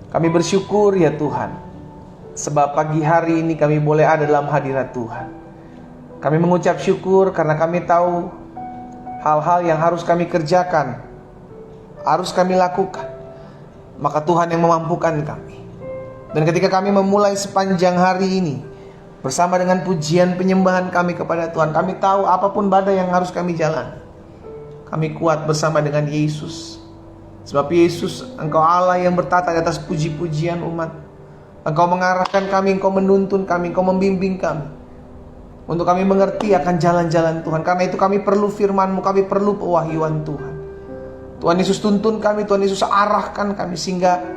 Kami bersyukur ya Tuhan, sebab pagi hari ini kami boleh ada dalam hadirat Tuhan. Kami mengucap syukur karena kami tahu hal-hal yang harus kami kerjakan, harus kami lakukan, maka Tuhan yang memampukan kami. Dan ketika kami memulai sepanjang hari ini bersama dengan pujian penyembahan kami kepada Tuhan, kami tahu apapun badai yang harus kami jalani, kami kuat bersama dengan Yesus. Sebab Yesus, Engkau Allah yang bertata di atas puji-pujian umat. Engkau mengarahkan kami, Engkau menuntun kami, Engkau membimbing kami, untuk kami mengerti akan jalan-jalan Tuhan. Karena itu kami perlu firman-Mu, kami perlu pewahyuan Tuhan. Tuhan Yesus tuntun kami, Tuhan Yesus arahkan kami, sehingga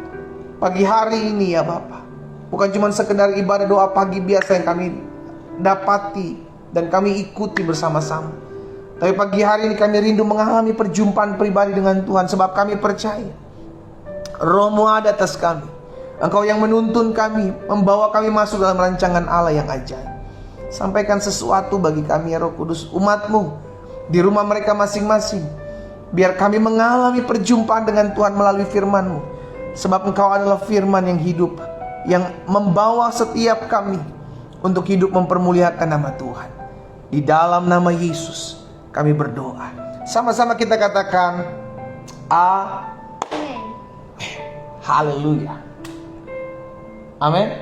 pagi hari ini ya Bapa, bukan cuma sekedar ibadah doa pagi biasa yang kami dapati dan kami ikuti bersama-sama, tapi pagi hari ini kami rindu mengalami perjumpaan pribadi dengan Tuhan. Sebab kami percaya Roh-Mu ada atas kami. Engkau yang menuntun kami, membawa kami masuk dalam rancangan Allah yang ajaib. Sampaikan sesuatu bagi kami ya Roh Kudus, umat-Mu di rumah mereka masing-masing. Biar kami mengalami perjumpaan dengan Tuhan melalui firman-Mu. Sebab Engkau adalah firman yang hidup, yang membawa setiap kami untuk hidup mempermuliakan nama Tuhan. Di dalam nama Yesus kami berdoa. Sama-sama kita katakan amin. Haleluya. Amin.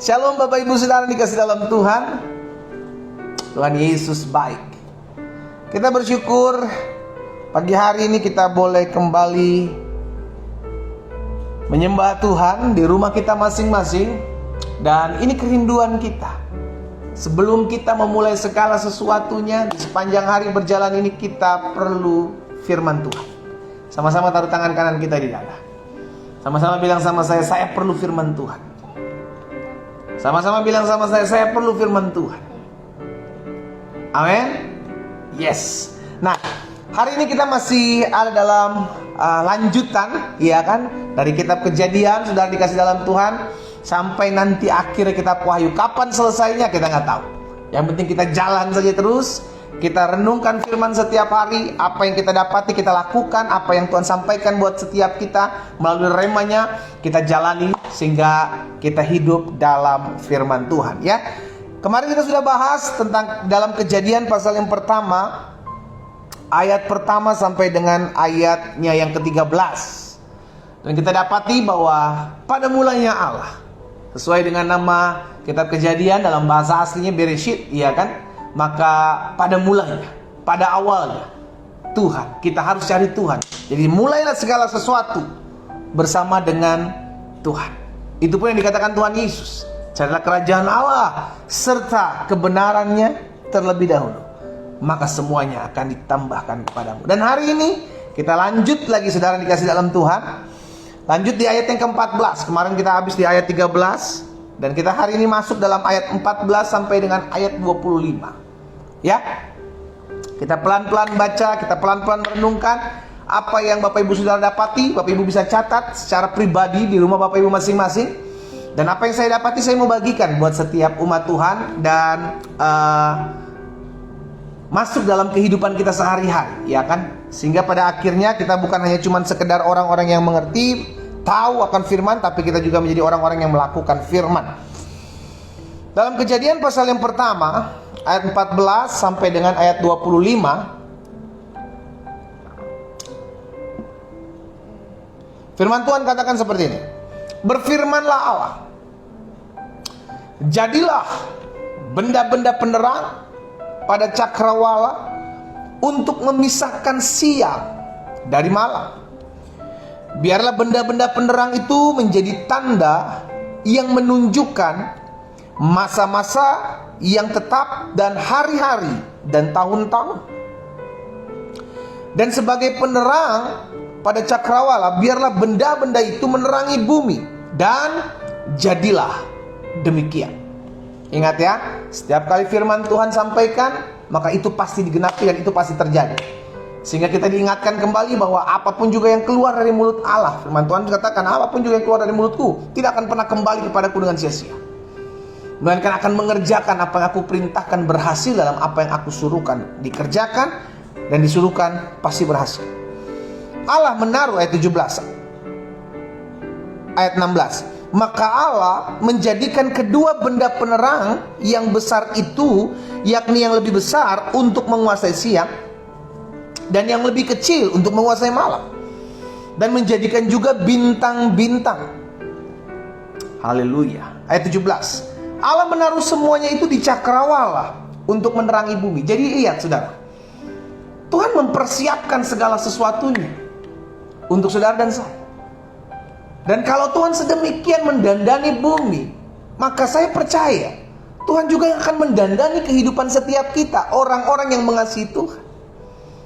Shalom Bapak Ibu Saudara dikasih dalam Tuhan. Tuhan Yesus baik. Kita bersyukur pagi hari ini kita boleh kembali menyembah Tuhan di rumah kita masing-masing. Dan ini kerinduan kita. Sebelum kita memulai segala sesuatunya, di sepanjang hari berjalan ini kita perlu firman Tuhan. Sama-sama taruh tangan kanan kita di dada. Sama-sama bilang sama saya perlu firman Tuhan. Sama-sama bilang sama saya perlu firman Tuhan. Amin. Yes. Nah, hari ini kita masih ada dalam lanjutan, ya kan, dari kitab Kejadian. Sudah dikasih dalam Tuhan sampai nanti akhirnya kitab Wahyu. Kapan selesainya kita nggak tahu. Yang penting kita jalan saja terus. Kita renungkan firman setiap hari. Apa yang kita dapati kita lakukan. Apa yang Tuhan sampaikan buat setiap kita melalui remanya kita jalani, sehingga kita hidup dalam firman Tuhan, ya. Kemarin kita sudah bahas tentang dalam Kejadian pasal yang pertama, ayat pertama sampai dengan ayatnya yang ke-13. Dan kita dapati bahwa pada mulanya Allah, sesuai dengan nama kitab Kejadian dalam bahasa aslinya Bereshit, iya kan? Maka pada mulanya, pada awalnya Tuhan, kita harus cari Tuhan. Jadi mulailah segala sesuatu bersama dengan Tuhan. Itu pun yang dikatakan Tuhan Yesus. Carilah kerajaan Allah serta kebenarannya terlebih dahulu, maka semuanya akan ditambahkan kepadamu. Dan hari ini kita lanjut lagi, saudara dikasih dalam Tuhan. Lanjut di ayat yang ke-14. Kemarin kita habis di ayat 13. Dan kita hari ini masuk dalam ayat 14 sampai dengan ayat 25. Ya. Kita pelan-pelan baca, kita pelan-pelan merenungkan apa yang Bapak Ibu Saudara dapati. Bapak Ibu bisa catat secara pribadi di rumah Bapak Ibu masing-masing. Dan apa yang saya dapati saya mau bagikan buat setiap umat Tuhan. Dan masuk dalam kehidupan kita sehari-hari, ya kan? Sehingga pada akhirnya kita bukan hanya cuma sekedar orang-orang yang mengerti, tahu akan firman, tapi kita juga menjadi orang-orang yang melakukan firman. Dalam Kejadian pasal yang pertama, ayat 14 sampai dengan ayat 25, firman Tuhan katakan seperti ini. Berfirmanlah Allah, jadilah benda-benda penerang pada cakrawala untuk memisahkan siang dari malam. Biarlah benda-benda penerang itu menjadi tanda yang menunjukkan masa-masa yang tetap dan hari-hari dan tahun-tahun. Dan sebagai penerang pada cakrawala, biarlah benda-benda itu menerangi bumi. Dan jadilah demikian. Ingat ya, setiap kali firman Tuhan sampaikan, maka itu pasti digenapi dan itu pasti terjadi. Sehingga kita diingatkan kembali bahwa apapun juga yang keluar dari mulut Allah, firman Tuhan katakan, apapun juga yang keluar dari mulutku tidak akan pernah kembali kepadaku dengan sia-sia, melainkan akan mengerjakan apa yang aku perintahkan, berhasil dalam apa yang aku suruhkan. Dikerjakan dan disuruhkan pasti berhasil. Allah menaruh ayat 17. ayat 16. Maka Allah menjadikan kedua benda penerang yang besar itu, yakni yang lebih besar untuk menguasai siang dan yang lebih kecil untuk menguasai malam, dan menjadikan juga bintang-bintang. Haleluya. Ayat 17. Allah menaruh semuanya itu di cakrawala untuk menerangi bumi. Jadi lihat saudara, Tuhan mempersiapkan segala sesuatunya untuk saudara dan saya. Dan kalau Tuhan sedemikian mendandani bumi, maka saya percaya Tuhan juga akan mendandani kehidupan setiap kita, orang-orang yang mengasihi Tuhan.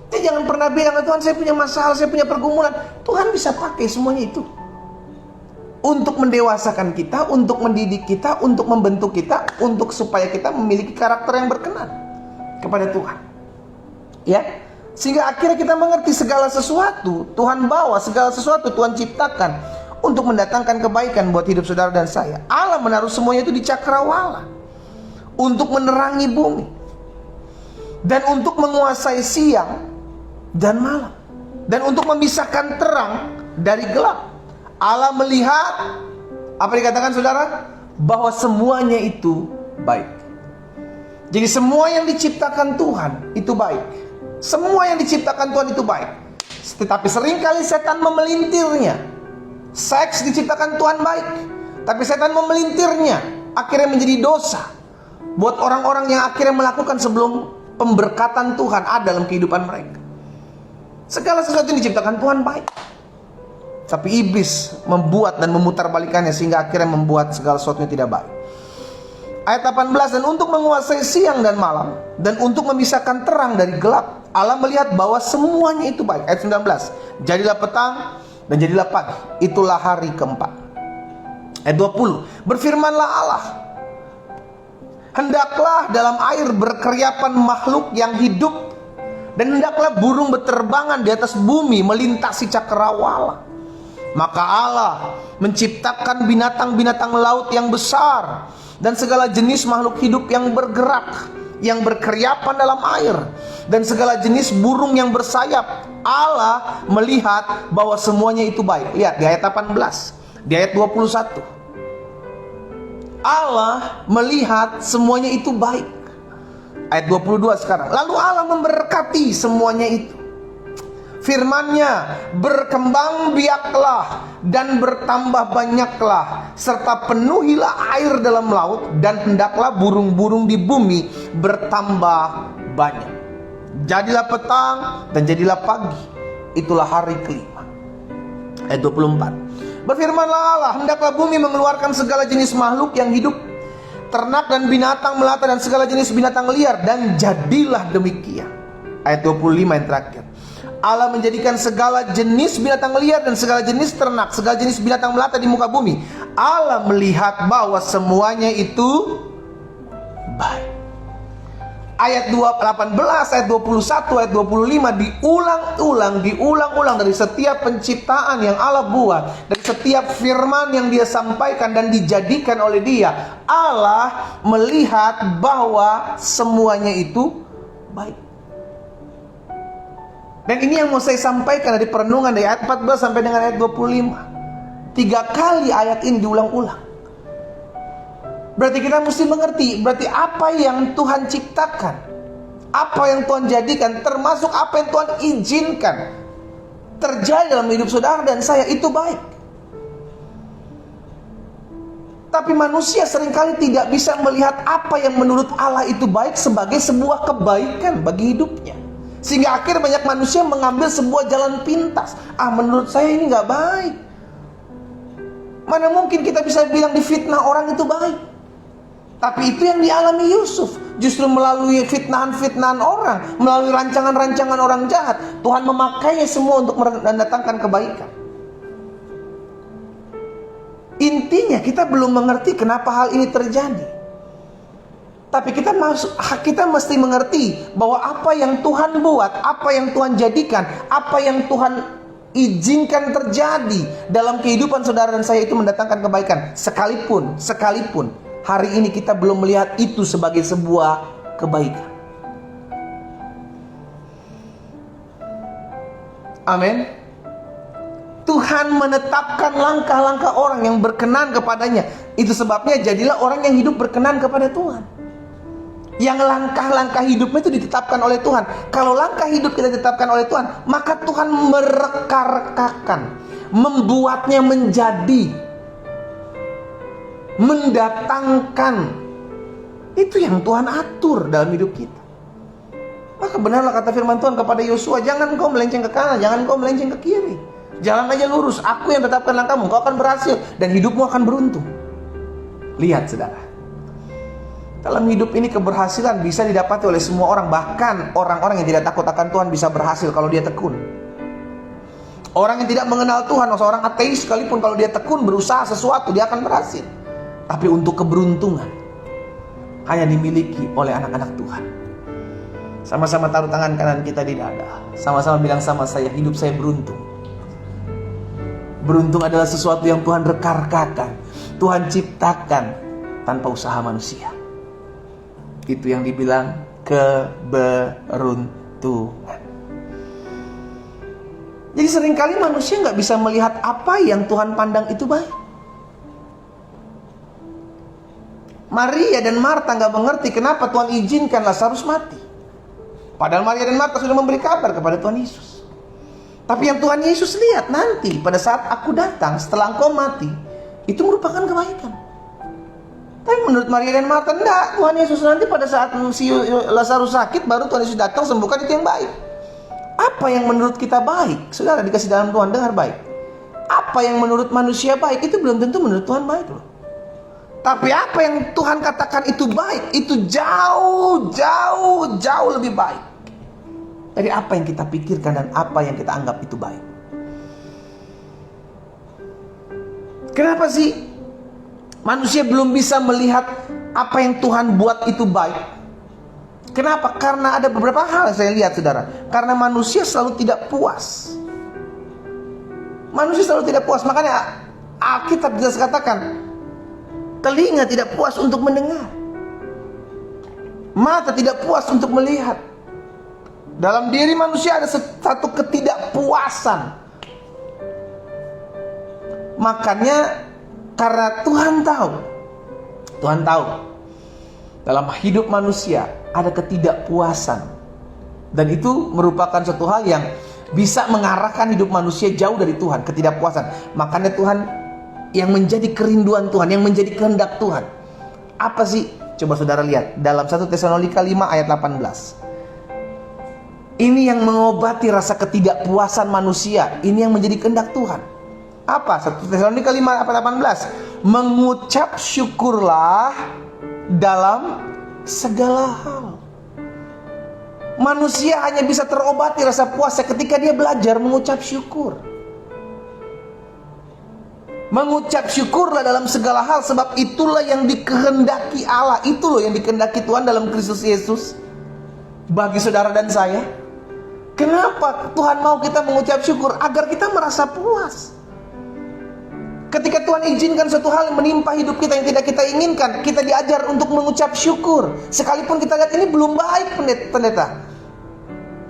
Jadi jangan pernah bilang, Tuhan saya punya masalah, saya punya pergumulan. Tuhan bisa pakai semuanya itu untuk mendewasakan kita, untuk mendidik kita, untuk membentuk kita, untuk supaya kita memiliki karakter yang berkenan kepada Tuhan. Ya, sehingga akhirnya kita mengerti segala sesuatu Tuhan bawa, segala sesuatu Tuhan ciptakan untuk mendatangkan kebaikan buat hidup saudara dan saya. Allah menaruh semuanya itu di cakrawala untuk menerangi bumi dan untuk menguasai siang dan malam, dan untuk memisahkan terang dari gelap. Allah melihat, apa dikatakan saudara? Bahwa semuanya itu baik. Jadi semua yang diciptakan Tuhan itu baik. Semua yang diciptakan Tuhan itu baik. Tetapi seringkali setan memelintirnya. Seks diciptakan Tuhan baik, tapi setan memelintirnya, akhirnya menjadi dosa buat orang-orang yang akhirnya melakukan sebelum pemberkatan Tuhan ada dalam kehidupan mereka. Segala sesuatu yang diciptakan Tuhan baik, tapi iblis membuat dan memutarbalikannya sehingga akhirnya membuat segala sesuatunya tidak baik. Ayat 18. Dan untuk menguasai siang dan malam, dan untuk memisahkan terang dari gelap, Allah melihat bahwa semuanya itu baik. Ayat 19. Jadilah petang dan jadilah pagi, itulah hari keempat. Ayat 20. Berfirmanlah Allah, hendaklah dalam air berkeriapan makhluk yang hidup, dan hendaklah burung berterbangan di atas bumi melintasi cakrawala. Maka Allah menciptakan binatang-binatang laut yang besar dan segala jenis makhluk hidup yang bergerak, yang berkeriapan dalam air, dan segala jenis burung yang bersayap. Allah melihat bahwa semuanya itu baik. Lihat di ayat 18, di ayat 21. Allah melihat semuanya itu baik. Ayat 22 sekarang. Lalu Allah memberkati semuanya itu. Firman-Nya, berkembang biaklah dan bertambah banyaklah, serta penuhilah air dalam laut, dan hendaklah burung-burung di bumi bertambah banyak. Jadilah petang dan jadilah pagi, itulah hari kelima. Ayat 24. Berfirmanlah Allah, hendaklah bumi mengeluarkan segala jenis makhluk yang hidup, ternak dan binatang melata dan segala jenis binatang liar, dan jadilah demikian. Ayat 25 yang terakhir. Allah menjadikan segala jenis binatang liar dan segala jenis ternak, segala jenis binatang melata di muka bumi. Allah melihat bahwa semuanya itu baik. Ayat 18, ayat 21, ayat 25 diulang-ulang dari setiap penciptaan yang Allah buat, dari setiap firman yang Dia sampaikan dan dijadikan oleh Dia. Allah melihat bahwa semuanya itu baik. Dan ini yang mau saya sampaikan dari perenungan dari ayat 14 sampai dengan ayat 25. 3 kali ayat ini diulang-ulang. Berarti kita mesti mengerti, berarti apa yang Tuhan ciptakan, apa yang Tuhan jadikan, termasuk apa yang Tuhan izinkan terjadi dalam hidup saudara dan saya, itu baik. Tapi manusia seringkali tidak bisa melihat apa yang menurut Allah itu baik sebagai sebuah kebaikan bagi hidupnya. Sehingga akhirnya banyak manusia mengambil sebuah jalan pintas. Menurut saya ini gak baik. Mana mungkin kita bisa bilang difitnah orang itu baik. Tapi itu yang dialami Yusuf. Justru melalui fitnahan-fitnahan orang, melalui rancangan-rancangan orang jahat, Tuhan memakainya semua untuk mendatangkan kebaikan. Intinya kita belum mengerti kenapa hal ini terjadi. Tapi kita mesti mengerti bahwa apa yang Tuhan buat, apa yang Tuhan jadikan, apa yang Tuhan izinkan terjadi dalam kehidupan saudara dan saya itu mendatangkan kebaikan. Sekalipun hari ini kita belum melihat itu sebagai sebuah kebaikan. Amin. Tuhan menetapkan langkah-langkah orang yang berkenan kepadanya. Itu sebabnya jadilah orang yang hidup berkenan kepada Tuhan. Yang langkah-langkah hidupnya itu ditetapkan oleh Tuhan. Kalau langkah hidup kita ditetapkan oleh Tuhan, maka Tuhan mereka-rekakan, membuatnya menjadi, mendatangkan. Itu yang Tuhan atur dalam hidup kita. Maka benarlah kata firman Tuhan kepada Yosua, jangan kau melenceng ke kanan, jangan kau melenceng ke kiri. Jalan aja lurus, aku yang tetapkan langkahmu, kau akan berhasil dan hidupmu akan beruntung. Lihat saudara, dalam hidup ini keberhasilan bisa didapati oleh semua orang. Bahkan orang-orang yang tidak takut akan Tuhan bisa berhasil kalau dia tekun. Orang yang tidak mengenal Tuhan, seorang ateis sekalipun, kalau dia tekun berusaha sesuatu, dia akan berhasil. Tapi untuk keberuntungan hanya dimiliki oleh anak-anak Tuhan. Sama-sama taruh tangan kanan kita di dada, sama-sama bilang sama saya, hidup saya beruntung. Beruntung adalah sesuatu yang Tuhan reka-rekakan, Tuhan ciptakan tanpa usaha manusia. Itu yang dibilang keberuntungan. Jadi seringkali manusia nggak bisa melihat apa yang Tuhan pandang itu baik. Maria dan Marta nggak mengerti kenapa Tuhan izinkan Lazarus mati. Padahal Maria dan Marta sudah memberi kabar kepada Tuhan Yesus. Tapi yang Tuhan Yesus lihat nanti pada saat aku datang setelah engkau mati, itu merupakan kebaikan. Tapi menurut Maria dan Marta, enggak, Tuhan Yesus nanti pada saat si Lazarus sakit baru Tuhan Yesus datang sembuhkan, itu yang baik. Apa yang menurut kita baik, saudara dikasih dalam Tuhan, dengar baik. Apa yang menurut manusia baik itu belum tentu menurut Tuhan baik loh. Tapi apa yang Tuhan katakan itu baik, itu jauh lebih baik dari apa yang kita pikirkan dan apa yang kita anggap itu baik. Kenapa sih manusia belum bisa melihat apa yang Tuhan buat itu baik? Kenapa? Karena ada beberapa hal yang saya lihat saudara. Karena manusia selalu tidak puas. Manusia selalu tidak puas. Makanya Alkitab jelas katakan, telinga tidak puas untuk mendengar, mata tidak puas untuk melihat. Dalam diri manusia ada satu ketidakpuasan. Makanya karena Tuhan tahu dalam hidup manusia ada ketidakpuasan, dan itu merupakan suatu hal yang bisa mengarahkan hidup manusia jauh dari Tuhan, ketidakpuasan. Makanya Tuhan yang menjadi kerinduan Tuhan, yang menjadi kehendak Tuhan. Apa sih? Coba saudara lihat dalam 1 Tesalonika 5 ayat 18. Ini yang mengobati rasa ketidakpuasan manusia. Ini yang menjadi kehendak Tuhan. Apa? 1 Tesalonika 5 ayat 18. Mengucap syukurlah dalam segala hal. Manusia hanya bisa terobati rasa puasnya ketika dia belajar mengucap syukur. Mengucap syukurlah dalam segala hal, sebab itulah yang dikehendaki Allah. Itu loh yang dikehendaki Tuhan dalam Kristus Yesus bagi saudara dan saya. Kenapa Tuhan mau kita mengucap syukur? Agar kita merasa puas. Ketika Tuhan izinkan suatu hal yang menimpa hidup kita yang tidak kita inginkan, kita diajar untuk mengucap syukur. Sekalipun kita lihat ini belum baik, pendeta.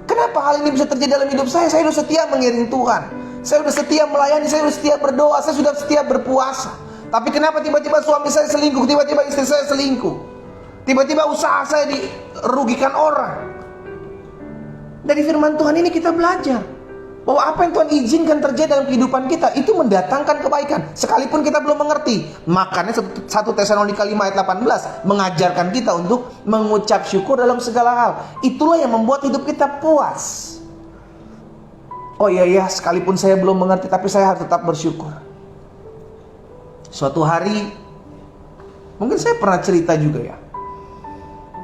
Kenapa hal ini bisa terjadi dalam hidup saya? Saya sudah setia mengiring Tuhan, saya sudah setia melayani, saya sudah setia berdoa, saya sudah setia berpuasa. Tapi kenapa tiba-tiba suami saya selingkuh, tiba-tiba istri saya selingkuh, tiba-tiba usaha saya dirugikan orang? Dari firman Tuhan ini kita belajar bahwa apa yang Tuhan izinkan terjadi dalam kehidupan kita itu mendatangkan kebaikan, sekalipun kita belum mengerti. Makanya 1 Tesalonika 5 ayat 18 mengajarkan kita untuk mengucap syukur dalam segala hal. Itulah yang membuat hidup kita puas. Oh iya, sekalipun saya belum mengerti, tapi saya harus tetap bersyukur. Suatu hari, mungkin saya pernah cerita juga ya,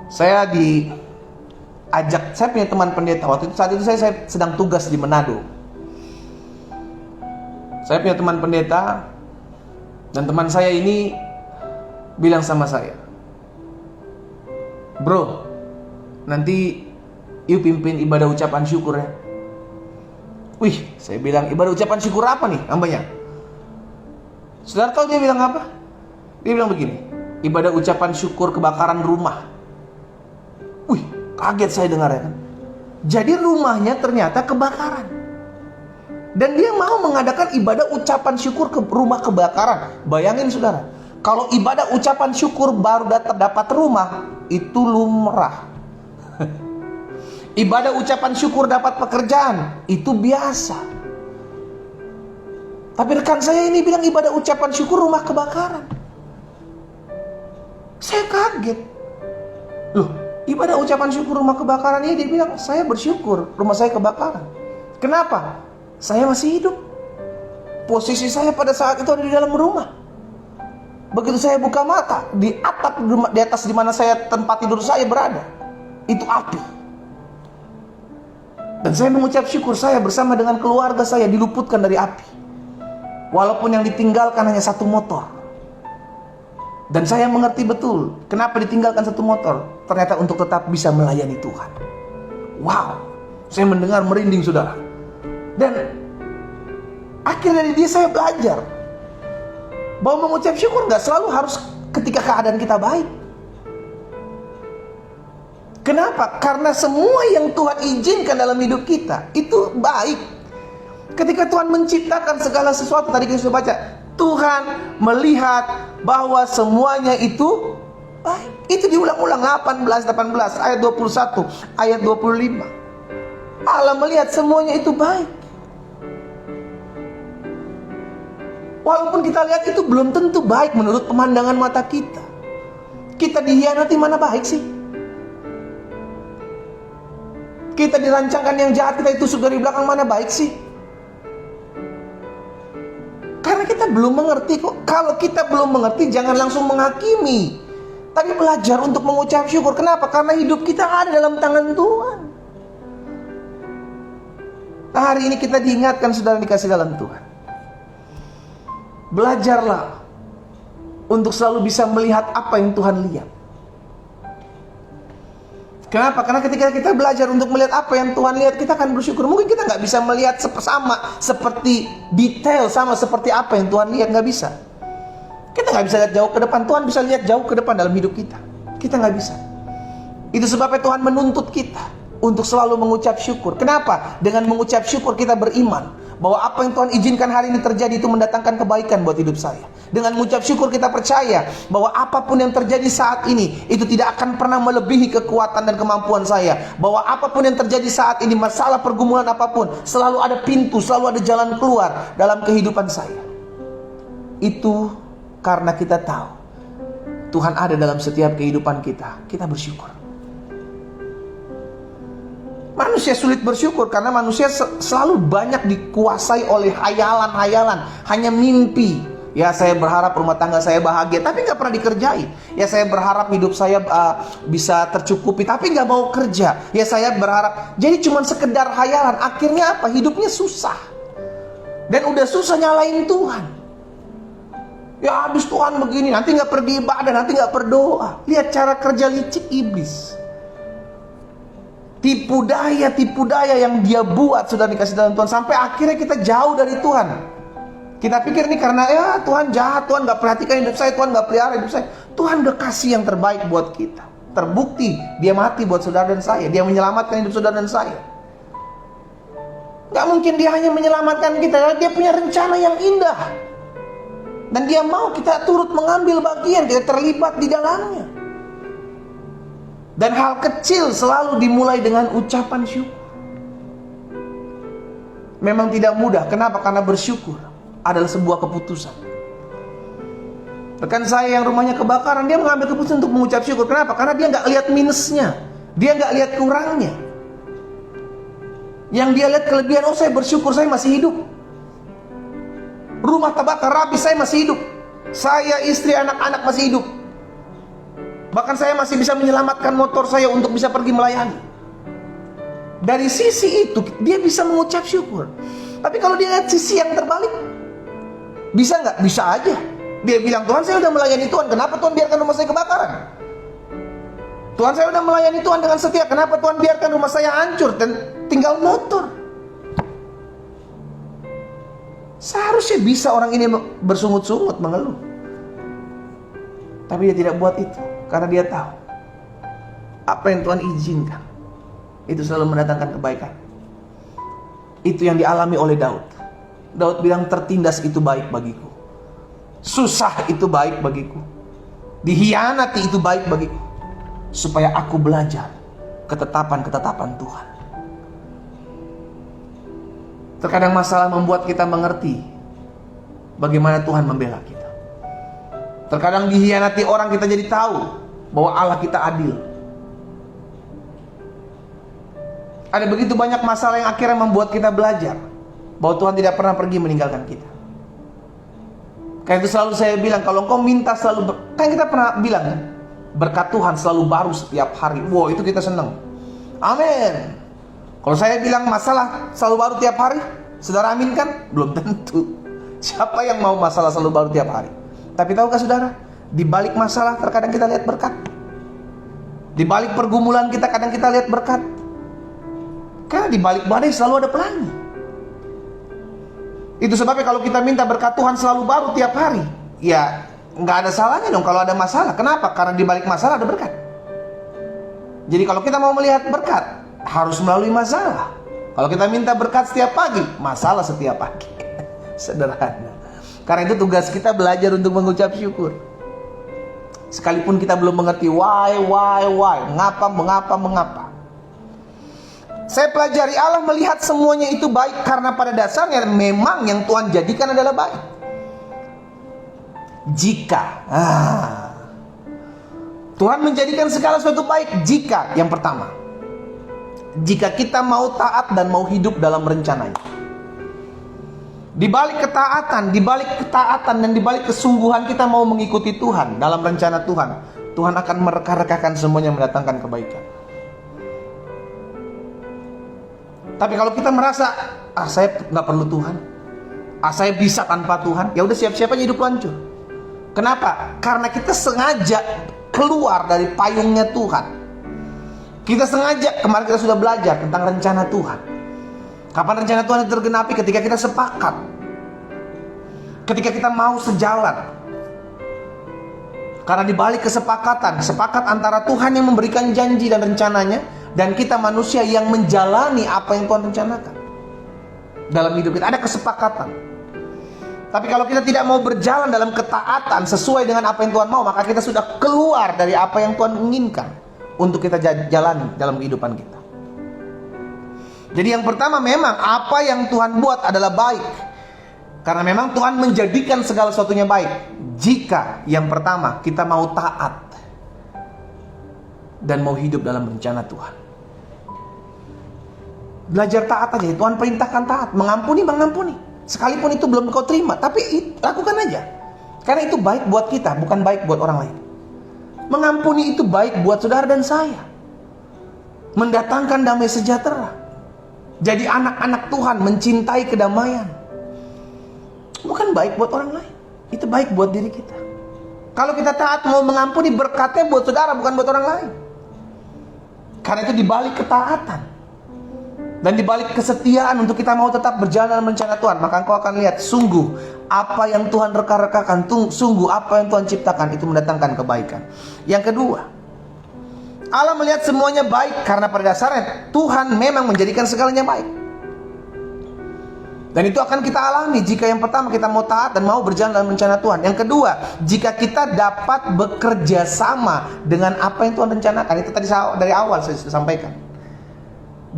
saya punya teman pendeta. Saat itu saya sedang tugas di Manado. Saya punya teman pendeta, dan teman saya ini bilang sama saya, "Bro, nanti yuk pimpin ibadah ucapan syukur ya." Wih, saya bilang, ibadah ucapan syukur apa nih namanya? Saudara tahu dia bilang apa? Dia bilang begini, ibadah ucapan syukur kebakaran rumah. Wih, kaget saya dengar ya kan. Jadi rumahnya ternyata kebakaran. Dan dia mau mengadakan ibadah ucapan syukur ke rumah kebakaran. Bayangin saudara, kalau ibadah ucapan syukur baru dapat rumah, itu lumrah. Ibadah ucapan syukur dapat pekerjaan, itu biasa. Tapi rekan saya ini bilang ibadah ucapan syukur rumah kebakaran. Saya kaget. Loh, ibadah ucapan syukur rumah kebakaran ini dia bilang, saya bersyukur rumah saya kebakaran. Kenapa? Saya masih hidup. Posisi saya pada saat itu ada di dalam rumah. Begitu saya buka mata, di atap di atas di mana saya tempat tidur saya berada, itu api. Dan saya mengucap syukur saya bersama dengan keluarga saya diluputkan dari api. Walaupun yang ditinggalkan hanya satu motor. Dan saya mengerti betul kenapa ditinggalkan satu motor. Ternyata untuk tetap bisa melayani Tuhan. Wow, saya mendengar merinding saudara. Dan akhirnya dari dia saya belajar bahwa mengucap syukur gak selalu harus ketika keadaan kita baik. Kenapa? Karena semua yang Tuhan izinkan dalam hidup kita itu baik. Ketika Tuhan menciptakan segala sesuatu, tadi kita sudah baca, Tuhan melihat bahwa semuanya itu baik. Itu diulang-ulang 18 ayat 21, ayat 25. Allah melihat semuanya itu baik. Walaupun kita lihat itu belum tentu baik menurut pemandangan mata kita. Kita dihianati, mana baik sih? Kita dirancangkan yang jahat, kita ditusuk dari belakang, mana baik sih? Karena kita belum mengerti kok. Kalau kita belum mengerti, jangan langsung menghakimi. Tapi belajar untuk mengucap syukur. Kenapa? Karena hidup kita ada dalam tangan Tuhan. Nah, hari ini kita diingatkan saudara dikasih dalam Tuhan. Belajarlah untuk selalu bisa melihat apa yang Tuhan lihat. Kenapa? Karena ketika kita belajar untuk melihat apa yang Tuhan lihat, kita akan bersyukur. Mungkin kita nggak bisa melihat sama seperti detail sama seperti apa yang Tuhan lihat, nggak bisa. Kita nggak bisa lihat jauh ke depan. Tuhan bisa lihat jauh ke depan dalam hidup kita. Kita nggak bisa. Itu sebabnya Tuhan menuntut kita untuk selalu mengucap syukur. Kenapa? Dengan mengucap syukur kita beriman bahwa apa yang Tuhan izinkan hari ini terjadi itu mendatangkan kebaikan buat hidup saya. Dengan mengucap syukur kita percaya bahwa apapun yang terjadi saat ini itu tidak akan pernah melebihi kekuatan dan kemampuan saya. Bahwa apapun yang terjadi saat ini, masalah pergumulan apapun, selalu ada pintu, selalu ada jalan keluar dalam kehidupan saya. Itu karena kita tahu Tuhan ada dalam setiap kehidupan kita. Kita bersyukur. Manusia sulit bersyukur karena manusia selalu banyak dikuasai oleh hayalan-hayalan, hanya mimpi. Ya, saya berharap rumah tangga saya bahagia, tapi nggak pernah dikerjain. Ya, saya berharap hidup saya bisa tercukupi, tapi nggak mau kerja. Ya, saya berharap. Jadi cuma sekedar hayalan. Akhirnya apa? Hidupnya susah. Dan udah susah nyalain Tuhan. Ya, habis Tuhan begini, nanti nggak pergi ibadah, nanti nggak berdoa. Lihat cara kerja licik iblis. Tipu daya yang dia buat sudah dikasih dalam Tuhan. Sampai akhirnya kita jauh dari Tuhan. Kita pikir ini karena ya Tuhan jahat, Tuhan gak perhatikan hidup saya, Tuhan gak pelihara hidup saya. Tuhan udah kasih yang terbaik buat kita. Terbukti dia mati buat saudara dan saya. Dia menyelamatkan hidup saudara dan saya. Gak mungkin dia hanya menyelamatkan kita, dia punya rencana yang indah. Dan dia mau kita turut mengambil bagian, kita terlibat di dalamnya. Dan hal kecil selalu dimulai dengan ucapan syukur. Memang tidak mudah. Kenapa? Karena bersyukur adalah sebuah keputusan. Rekan saya yang rumahnya kebakaran, dia mengambil keputusan untuk mengucap syukur. Kenapa? Karena dia nggak lihat minusnya, dia nggak lihat kurangnya. Yang dia lihat kelebihan, oh saya bersyukur saya masih hidup. Rumah terbakar habis, saya masih hidup. Saya, istri, anak-anak masih hidup. Bahkan saya masih bisa menyelamatkan motor saya untuk bisa pergi melayani. Dari sisi itu dia bisa mengucap syukur. Tapi kalau dia lihat sisi yang terbalik, bisa nggak? Bisa aja. Dia bilang, Tuhan saya udah melayani Tuhan, kenapa Tuhan biarkan rumah saya kebakaran? Tuhan saya udah melayani Tuhan dengan setia, kenapa Tuhan biarkan rumah saya hancur dan tinggal motor? Seharusnya bisa orang ini bersungut-sungut mengeluh. Tapi dia tidak buat itu. Karena dia tahu apa yang Tuhan izinkan itu selalu mendatangkan kebaikan. Itu yang dialami oleh Daud. Daud bilang, tertindas itu baik bagiku. Susah itu baik bagiku. Dihianati itu baik bagiku. Supaya aku belajar ketetapan-ketetapan Tuhan. Terkadang masalah membuat kita mengerti bagaimana Tuhan membela kita. Terkadang dihianati orang, kita jadi tahu bahwa Allah kita adil. Ada begitu banyak masalah yang akhirnya membuat kita belajar bahwa Tuhan tidak pernah pergi meninggalkan kita. Karena itu selalu saya bilang, kalau engkau minta selalu kan kita pernah bilang kan, berkat Tuhan selalu baru setiap hari. Wow, itu kita senang. Amin. Kalau saya bilang masalah selalu baru tiap hari, saudara amin kan? Belum tentu. Siapa yang mau masalah selalu baru tiap hari? Tapi tahukah saudara, di balik masalah terkadang kita lihat berkat. Di balik pergumulan kita kadang kita lihat berkat. Karena di balik badai selalu ada pelangi. Itu sebabnya kalau kita minta berkat Tuhan selalu baru tiap hari, ya nggak ada salahnya dong kalau ada masalah. Kenapa? Karena di balik masalah ada berkat. Jadi kalau kita mau melihat berkat, harus melalui masalah. Kalau kita minta berkat setiap pagi, masalah setiap pagi. Sederhana. Karena itu tugas kita belajar untuk mengucap syukur. Sekalipun kita belum mengerti why, mengapa. Saya pelajari, Allah melihat semuanya itu baik karena pada dasarnya memang yang Tuhan jadikan adalah baik. Tuhan menjadikan segala sesuatu baik jika, yang pertama, jika kita mau taat dan mau hidup dalam rencananya. Di balik ketaatan dan di balik kesungguhan kita mau mengikuti Tuhan dalam rencana Tuhan, Tuhan akan mereka-rekakan semuanya, mendatangkan kebaikan. Tapi kalau kita merasa, saya nggak perlu Tuhan, saya bisa tanpa Tuhan, ya udah siap-siap aja hidup hancur. Kenapa? Karena kita sengaja keluar dari payungnya Tuhan. Kita sengaja, kemarin kita sudah belajar tentang rencana Tuhan. Kapan rencana Tuhan itu tergenapi? Ketika kita sepakat, ketika kita mau sejalan. Karena di balik kesepakatan, sepakat antara Tuhan yang memberikan janji dan rencananya, dan kita manusia yang menjalani apa yang Tuhan rencanakan dalam hidup kita, ada kesepakatan. Tapi kalau kita tidak mau berjalan dalam ketaatan sesuai dengan apa yang Tuhan mau, maka kita sudah keluar dari apa yang Tuhan inginkan untuk kita jalani dalam kehidupan kita. Jadi yang pertama, memang apa yang Tuhan buat adalah baik, karena memang Tuhan menjadikan segala sesuatunya baik. Jika yang pertama kita mau taat dan mau hidup dalam rencana Tuhan. Belajar taat aja, Tuhan perintahkan taat, mengampuni. Sekalipun itu belum kau terima, tapi lakukan aja. Karena itu baik buat kita, bukan baik buat orang lain. Mengampuni itu baik buat saudara dan saya. Mendatangkan damai sejahtera. Jadi anak-anak Tuhan mencintai kedamaian. Bukan baik buat orang lain, itu baik buat diri kita. Kalau kita taat mau mengampuni, berkatnya buat saudara, bukan buat orang lain. Karena itu dibalik ketaatan dan dibalik kesetiaan untuk kita mau tetap berjalan dalam rencana Tuhan, maka engkau akan lihat sungguh apa yang Tuhan reka-rekakan, sungguh apa yang Tuhan ciptakan itu mendatangkan kebaikan. Yang kedua, Allah melihat semuanya baik karena pada dasarnya Tuhan memang menjadikan segalanya baik. Dan itu akan kita alami jika yang pertama kita mau taat dan mau berjalan dalam rencana Tuhan. Yang kedua, jika kita dapat bekerja sama dengan apa yang Tuhan rencanakan. Itu tadi dari awal saya sudah sampaikan.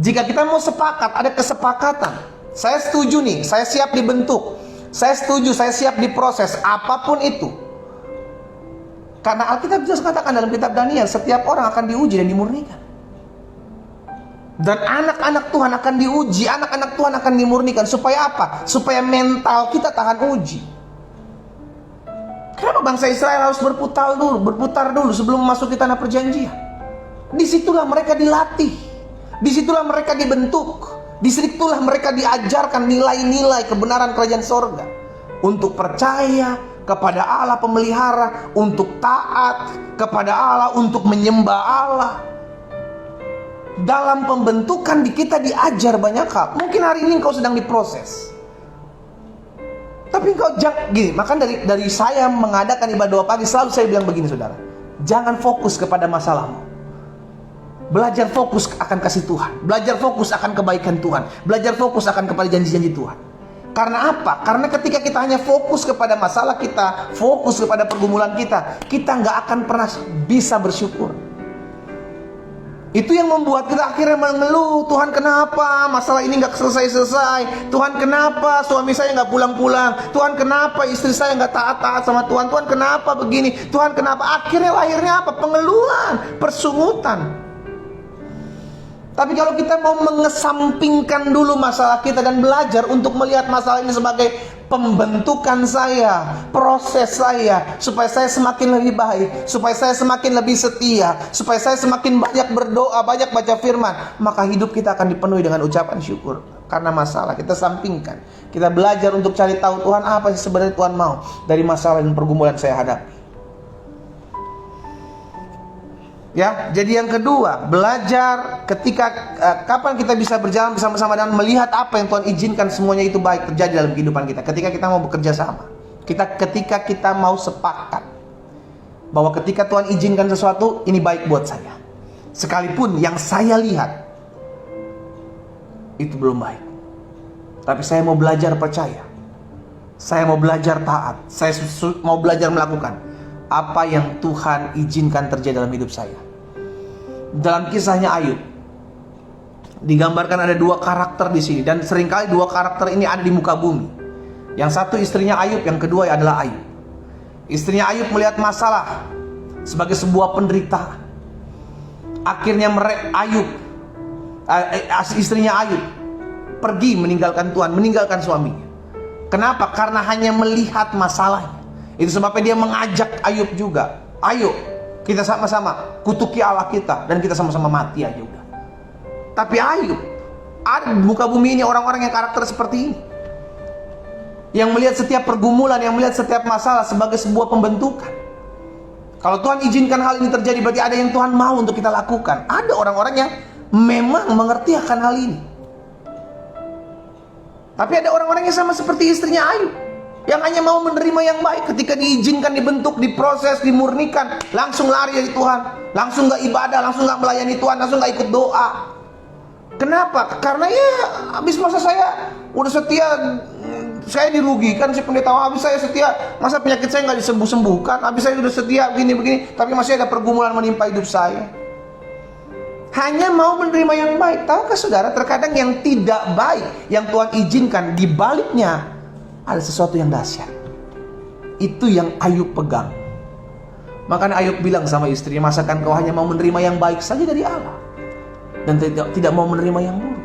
Jika kita mau sepakat, ada kesepakatan. Saya setuju nih, saya siap dibentuk. Saya setuju, saya siap diproses, apapun itu. Karena Alkitab jelas katakan dalam kitab Daniel, setiap orang akan diuji dan dimurnikan. Dan anak-anak Tuhan akan diuji, anak-anak Tuhan akan dimurnikan. Supaya apa? Supaya mental kita tahan uji. Kenapa bangsa Israel harus berputar dulu sebelum memasuki tanah perjanjian? Disitulah mereka dilatih. Disitulah mereka dibentuk. Disitulah mereka diajarkan nilai-nilai kebenaran kerajaan sorga. Untuk percaya kepada Allah pemelihara, untuk taat kepada Allah, untuk menyembah Allah. Dalam pembentukan kita diajar banyak hal. Mungkin hari ini engkau sedang diproses, tapi engkau jangan gini. Maka dari saya mengadakan ibadah doa pagi, selalu saya bilang begini, saudara. Jangan fokus kepada masalahmu. Belajar fokus akan kasih Tuhan. Belajar fokus akan kebaikan Tuhan. Belajar fokus akan kepada janji-janji Tuhan. Karena apa? Karena ketika kita hanya fokus kepada masalah kita, fokus kepada pergumulan kita nggak akan pernah bisa bersyukur. Itu yang membuat kita akhirnya mengeluh, Tuhan kenapa masalah ini nggak selesai-selesai? Tuhan kenapa suami saya nggak pulang-pulang? Tuhan kenapa istri saya nggak taat-taat sama Tuhan? Tuhan kenapa begini? Tuhan kenapa? Akhirnya lahirnya apa? Pengeluhan, persungutan. Tapi kalau kita mau mengesampingkan dulu masalah kita dan belajar untuk melihat masalah ini sebagai pembentukan saya, proses saya, supaya saya semakin lebih baik, supaya saya semakin lebih setia, supaya saya semakin banyak berdoa, banyak baca firman, maka hidup kita akan dipenuhi dengan ucapan syukur. Karena masalah kita sampingkan, kita belajar untuk cari tahu Tuhan apa sih sebenarnya Tuhan mau dari masalah dan pergumulan saya hadapi. Ya, jadi yang kedua, belajar ketika kapan kita bisa berjalan bersama-sama dan melihat apa yang Tuhan izinkan semuanya itu baik terjadi dalam kehidupan kita. Ketika kita mau bekerja sama, ketika kita mau sepakat bahwa ketika Tuhan izinkan sesuatu ini baik buat saya, sekalipun yang saya lihat itu belum baik, tapi saya mau belajar percaya, saya mau belajar taat, saya mau belajar melakukan apa yang Tuhan izinkan terjadi dalam hidup saya. Dalam kisahnya Ayub digambarkan ada dua karakter di sini, dan seringkali dua karakter ini ada di muka bumi. Yang satu istrinya Ayub, yang kedua adalah Ayub. Istrinya Ayub melihat masalah sebagai sebuah penderitaan. Akhirnya istrinya Ayub pergi meninggalkan Tuhan, meninggalkan suaminya. Kenapa? Karena hanya melihat masalahnya. Itu sebabnya dia mengajak Ayub juga, ayo kita sama-sama kutuki Allah kita dan kita sama-sama mati aja udah. Tapi Ayub, ada di muka bumi ini orang-orang yang karakter seperti ini, yang melihat setiap pergumulan, yang melihat setiap masalah sebagai sebuah pembentukan. Kalau Tuhan izinkan hal ini terjadi, berarti ada yang Tuhan mau untuk kita lakukan. Ada orang-orang yang memang mengerti akan hal ini. Tapi ada orang-orang yang sama seperti istrinya Ayub, yang hanya mau menerima yang baik. Ketika diizinkan, dibentuk, diproses, dimurnikan, langsung lari dari Tuhan, langsung gak ibadah, langsung gak melayani Tuhan, langsung gak ikut doa. Kenapa? Karena ya habis masa saya udah setia, saya dirugikan si pendeta. Habis saya setia, masa penyakit saya gak disembuh-sembuhkan. Habis saya udah setia begini-begini, tapi masih ada pergumulan menimpa hidup saya. Hanya mau menerima yang baik. Tahukah saudara, terkadang yang tidak baik yang Tuhan izinkan, di baliknya ada sesuatu yang dahsyat. Itu yang Ayub pegang. Makanya Ayub bilang sama istrinya, masakan kau hanya mau menerima yang baik saja dari Allah dan tidak mau menerima yang buruk?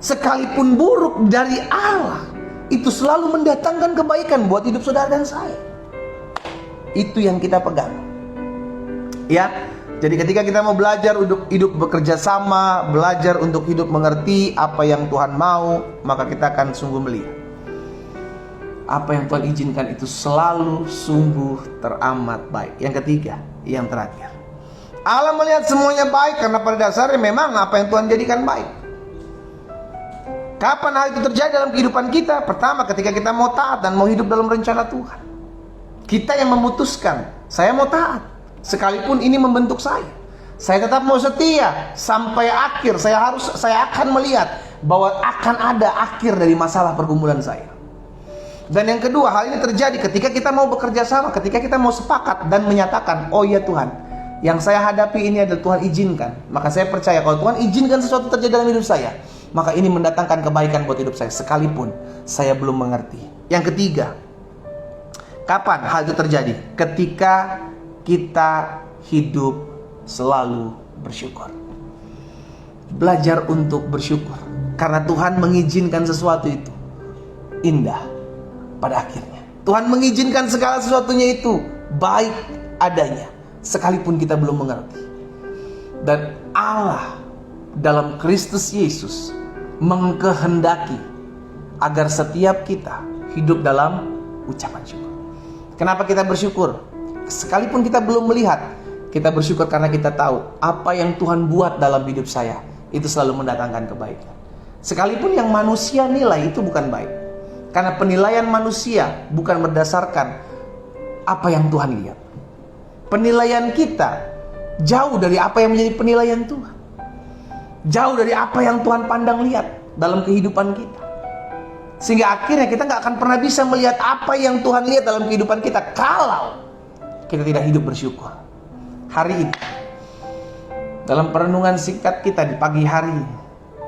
Sekalipun buruk dari Allah, itu selalu mendatangkan kebaikan buat hidup saudara dan saya. Itu yang kita pegang. Ya, jadi ketika kita mau belajar untuk hidup bekerja sama, belajar untuk hidup mengerti apa yang Tuhan mau, maka kita akan sungguh melihat apa yang Tuhan izinkan itu selalu sungguh teramat baik. Yang ketiga, yang terakhir, Allah melihat semuanya baik karena pada dasarnya memang apa yang Tuhan jadikan baik. Kapan hal itu terjadi dalam kehidupan kita? Pertama, ketika kita mau taat dan mau hidup dalam rencana Tuhan. Kita yang memutuskan, saya mau taat, sekalipun ini membentuk saya. Saya tetap mau setia sampai akhir. Saya akan melihat bahwa akan ada akhir dari masalah pergumulan saya. Dan yang kedua, hal ini terjadi ketika kita mau bekerja sama, ketika kita mau sepakat dan menyatakan, oh iya Tuhan, yang saya hadapi ini adalah Tuhan izinkan. Maka saya percaya kalau Tuhan izinkan sesuatu terjadi dalam hidup saya, maka ini mendatangkan kebaikan buat hidup saya, sekalipun saya belum mengerti. Yang ketiga, kapan hal itu terjadi? Ketika kita hidup selalu bersyukur. Belajar untuk bersyukur, karena Tuhan mengizinkan sesuatu itu indah. Pada akhirnya Tuhan mengizinkan segala sesuatunya itu baik adanya, sekalipun kita belum mengerti. Dan Allah dalam Kristus Yesus mengkehendaki agar setiap kita hidup dalam ucapan syukur. Kenapa kita bersyukur? Sekalipun kita belum melihat, kita bersyukur karena kita tahu apa yang Tuhan buat dalam hidup saya itu selalu mendatangkan kebaikan. Sekalipun yang manusia nilai itu bukan baik. Karena penilaian manusia bukan berdasarkan apa yang Tuhan lihat. Penilaian kita jauh dari apa yang menjadi penilaian Tuhan. Jauh dari apa yang Tuhan pandang lihat dalam kehidupan kita. Sehingga akhirnya kita nggak akan pernah bisa melihat apa yang Tuhan lihat dalam kehidupan kita kalau kita tidak hidup bersyukur. Hari ini, dalam perenungan singkat kita di pagi hari,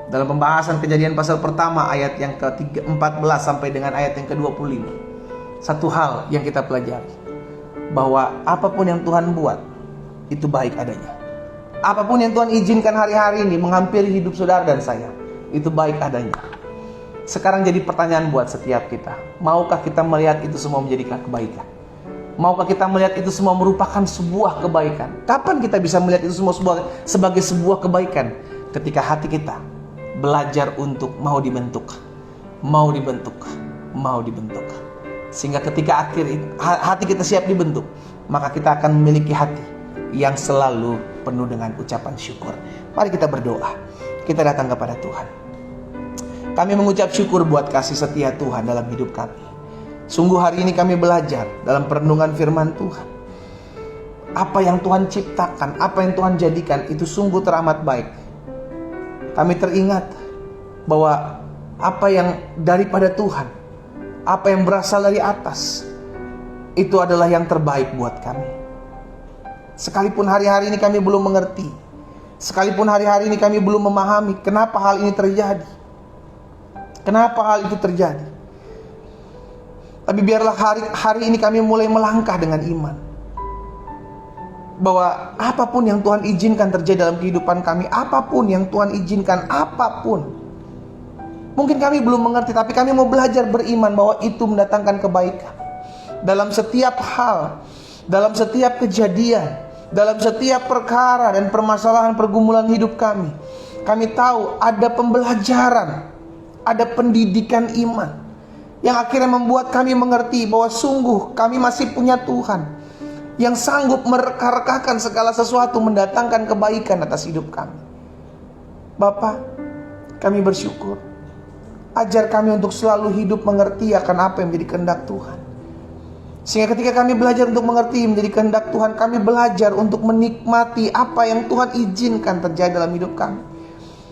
dalam pembahasan Kejadian pasal pertama ayat yang ke-14 sampai dengan ayat yang ke-25, satu hal yang kita pelajari, bahwa apapun yang Tuhan buat itu baik adanya. Apapun yang Tuhan izinkan hari-hari ini menghampiri hidup saudara dan saya, itu baik adanya. Sekarang jadi pertanyaan buat setiap kita, maukah kita melihat itu semua menjadi kebaikan? Maukah kita melihat itu semua merupakan sebuah kebaikan? Kapan kita bisa melihat itu semua sebagai sebuah kebaikan? Ketika hati kita belajar untuk mau dibentuk, mau dibentuk, mau dibentuk. Sehingga ketika hati kita siap dibentuk, maka kita akan memiliki hati yang selalu penuh dengan ucapan syukur. Mari kita berdoa. Kita datang kepada Tuhan. Kami mengucap syukur buat kasih setia Tuhan dalam hidup kami. Sungguh hari ini kami belajar dalam perenungan firman Tuhan. Apa yang Tuhan ciptakan, apa yang Tuhan jadikan, itu sungguh teramat baik. Kami teringat bahwa apa yang daripada Tuhan, apa yang berasal dari atas, itu adalah yang terbaik buat kami. Sekalipun hari-hari ini kami belum mengerti, sekalipun hari-hari ini kami belum memahami kenapa hal ini terjadi, kenapa hal itu terjadi, tapi biarlah hari ini kami mulai melangkah dengan iman, bahwa apapun yang Tuhan izinkan terjadi dalam kehidupan kami, apapun yang Tuhan izinkan, apapun, mungkin kami belum mengerti, tapi kami mau belajar beriman bahwa itu mendatangkan kebaikan. Dalam setiap hal, dalam setiap kejadian, dalam setiap perkara dan permasalahan pergumulan hidup kami, kami tahu ada pembelajaran, ada pendidikan iman yang akhirnya membuat kami mengerti bahwa sungguh kami masih punya Tuhan yang sanggup mereka-rekakan segala sesuatu mendatangkan kebaikan atas hidup kami. Bapa, kami bersyukur. Ajar kami untuk selalu hidup mengerti akan apa yang menjadi kehendak Tuhan. Sehingga ketika kami belajar untuk mengerti menjadi kehendak Tuhan, kami belajar untuk menikmati apa yang Tuhan izinkan terjadi dalam hidup kami.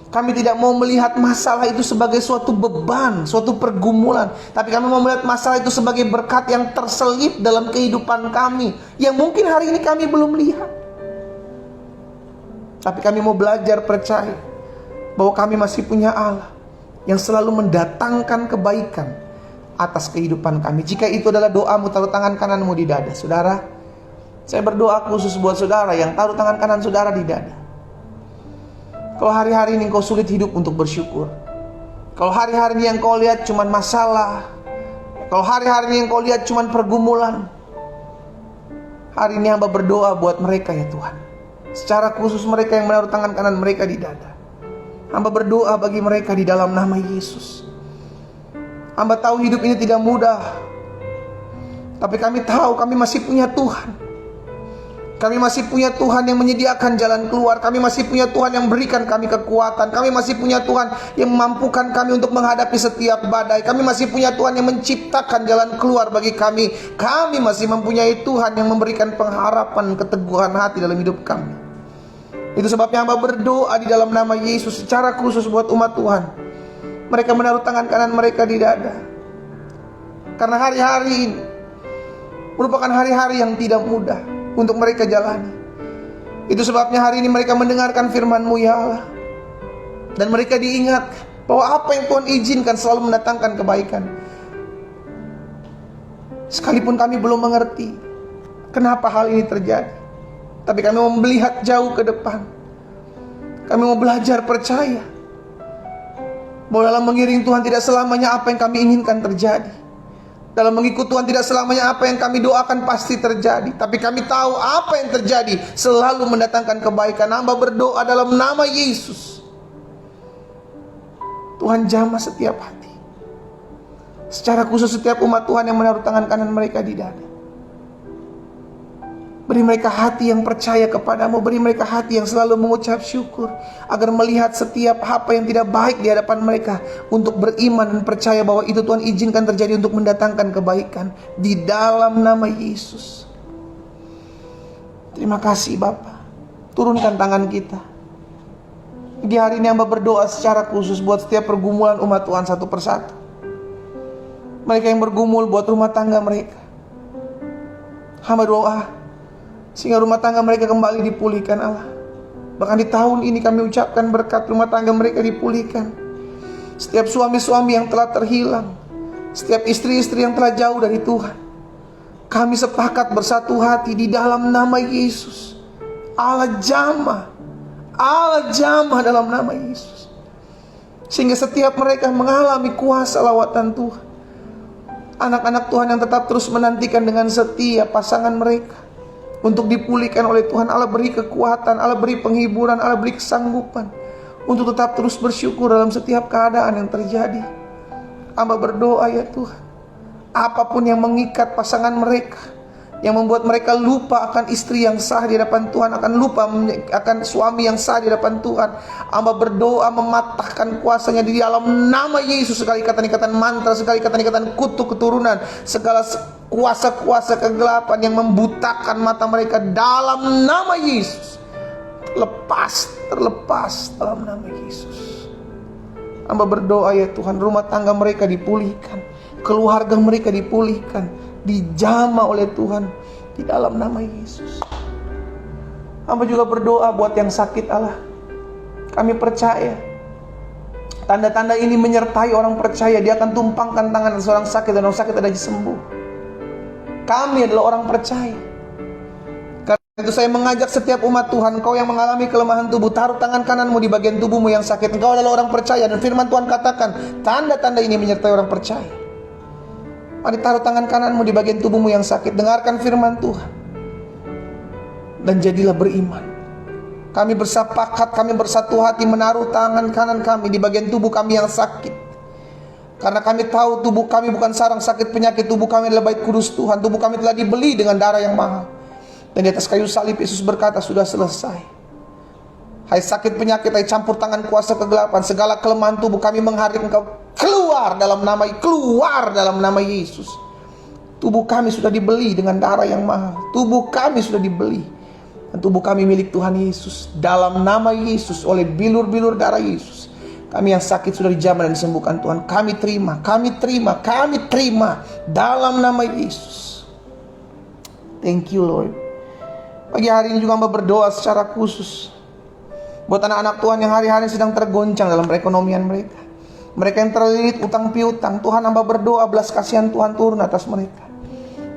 Kami tidak mau melihat masalah itu sebagai suatu beban, suatu pergumulan, tapi kami mau melihat masalah itu sebagai berkat yang terselip dalam kehidupan kami, yang mungkin hari ini kami belum lihat. Tapi kami mau belajar percaya bahwa kami masih punya Allah yang selalu mendatangkan kebaikan atas kehidupan kami. Jika itu adalah doamu, taruh tangan kananmu di dada. Saudara, saya berdoa khusus buat saudara yang taruh tangan kanan saudara di dada. Kalau hari-hari ini engkau sulit hidup untuk bersyukur, kalau hari-hari ini yang kau lihat cuman masalah, kalau hari-hari ini yang kau lihat cuman pergumulan, hari ini hamba berdoa buat mereka ya Tuhan. Secara khusus mereka yang menaruh tangan kanan mereka di dada, hamba berdoa bagi mereka di dalam nama Yesus. Hamba tahu hidup ini tidak mudah, tapi kami tahu kami masih punya Tuhan. Kami masih punya Tuhan yang menyediakan jalan keluar. Kami masih punya Tuhan yang berikan kami kekuatan. Kami masih punya Tuhan yang memampukan kami untuk menghadapi setiap badai. Kami masih punya Tuhan yang menciptakan jalan keluar bagi kami. Kami masih mempunyai Tuhan yang memberikan pengharapan, keteguhan hati dalam hidup kami. Itu sebabnya hamba berdoa di dalam nama Yesus secara khusus buat umat Tuhan. Mereka menaruh tangan kanan mereka di dada, karena hari-hari ini merupakan hari-hari yang tidak mudah untuk mereka jalani. Itu sebabnya hari ini mereka mendengarkan firman-Mu ya Allah, dan mereka diingat bahwa apa yang Tuhan izinkan selalu mendatangkan kebaikan. Sekalipun kami belum mengerti kenapa hal ini terjadi, tapi kami mau melihat jauh ke depan. Kami mau belajar percaya bahwa dalam mengiring Tuhan tidak selamanya apa yang kami inginkan terjadi. Dalam mengikut Tuhan tidak selamanya apa yang kami doakan pasti terjadi. Tapi kami tahu apa yang terjadi selalu mendatangkan kebaikan. Hamba berdoa dalam nama Yesus, Tuhan jamah setiap hati, secara khusus setiap umat Tuhan yang menaruh tangan kanan mereka di dada. Beri mereka hati yang percaya kepadamu. Beri mereka hati yang selalu mengucap syukur, agar melihat setiap apa yang tidak baik di hadapan mereka, untuk beriman dan percaya bahwa itu Tuhan izinkan terjadi untuk mendatangkan kebaikan. Di dalam nama Yesus. Terima kasih Bapa. Turunkan tangan kita. Di hari ini hamba berdoa secara khusus buat setiap pergumulan umat Tuhan satu persatu. mereka yang bergumul buat rumah tangga mereka. Hamba doa sehingga rumah tangga mereka kembali dipulihkan Allah. Bahkan di tahun ini kami ucapkan berkat rumah tangga mereka dipulihkan. Setiap suami-suami yang telah terhilang, setiap istri-istri yang telah jauh dari Tuhan, kami sepakat bersatu hati di dalam nama Yesus. Allah jamah dalam nama Yesus, sehingga setiap mereka mengalami kuasa lawatan Tuhan. Anak-anak Tuhan yang tetap terus menantikan dengan setia pasangan mereka untuk dipulihkan oleh Tuhan, Allah beri kekuatan, Allah beri penghiburan, Allah beri kesanggupan untuk tetap terus bersyukur dalam setiap keadaan yang terjadi. Hamba berdoa ya Tuhan, apapun yang mengikat pasangan mereka, yang membuat mereka lupa akan istri yang sah di hadapan Tuhan, akan lupa akan suami yang sah di hadapan Tuhan, hamba berdoa mematahkan kuasanya di dalam nama Yesus. Segala ikatan-ikatan mantra, segala ikatan-ikatan kutuk keturunan, segala kuasa-kuasa kegelapan yang membutakan mata mereka dalam nama Yesus, terlepas dalam nama Yesus. Hamba berdoa ya Tuhan, rumah tangga mereka dipulihkan, keluarga mereka dipulihkan, dijamah oleh Tuhan di dalam nama Yesus. Hamba juga berdoa buat yang sakit Allah. Kami percaya tanda-tanda ini menyertai orang percaya. Dia akan tumpangkan tangan seorang sakit dan orang sakit ada sembuh. Kami adalah orang percaya. Karena itu saya mengajak setiap umat Tuhan, kau yang mengalami kelemahan tubuh, taruh tangan kananmu di bagian tubuhmu yang sakit. Engkau adalah orang percaya, dan firman Tuhan katakan tanda-tanda ini menyertai orang percaya. Mari taruh tangan kananmu di bagian tubuhmu yang sakit. Dengarkan firman Tuhan dan jadilah beriman. Kami bersepakat, kami bersatu hati menaruh tangan kanan kami di bagian tubuh kami yang sakit. Karena kami tahu tubuh kami bukan sarang sakit penyakit. Tubuh kami adalah bait kudus Tuhan. Tubuh kami telah dibeli dengan darah yang mahal. Dan di atas kayu salib Yesus berkata, sudah selesai. Hai sakit penyakit, hai campur tangan kuasa kegelapan, segala kelemahan tubuh kami menghardik engkau keluar dalam nama Yesus. Tubuh kami sudah dibeli dengan darah yang mahal. Tubuh kami sudah dibeli, dan tubuh kami milik Tuhan Yesus. Dalam nama Yesus, oleh bilur-bilur darah Yesus, kami yang sakit sudah dijamah dan disembuhkan Tuhan. Kami terima dalam nama Yesus. Thank you Lord. Pagi hari ini juga hamba berdoa secara khusus buat anak-anak Tuhan yang hari-hari sedang tergoncang dalam perekonomian mereka. Mereka yang terlilit utang piutang, Tuhan hamba berdoa belas kasihan Tuhan turun atas mereka.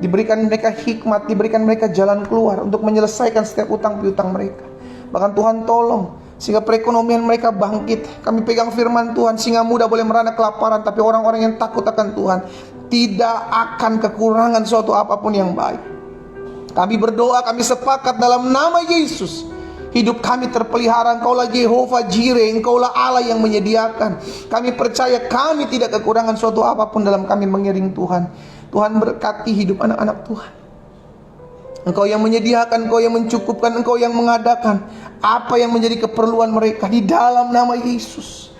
Diberikan mereka hikmat, diberikan mereka jalan keluar untuk menyelesaikan setiap utang piutang mereka. Bahkan Tuhan tolong sehingga perekonomian mereka bangkit. Kami pegang firman Tuhan, singa muda boleh merana kelaparan, tapi orang-orang yang takut akan Tuhan tidak akan kekurangan suatu apapun yang baik. Kami berdoa, kami sepakat dalam nama Yesus, hidup kami terpelihara. Engkaulah Jehovah Jireh, Engkaulah Allah yang menyediakan. Kami percaya kami tidak kekurangan suatu apapun dalam kami mengiring Tuhan. Tuhan berkati hidup anak-anak Tuhan. Engkau yang menyediakan, Engkau yang mencukupkan, Engkau yang mengadakan apa yang menjadi keperluan mereka di dalam nama Yesus.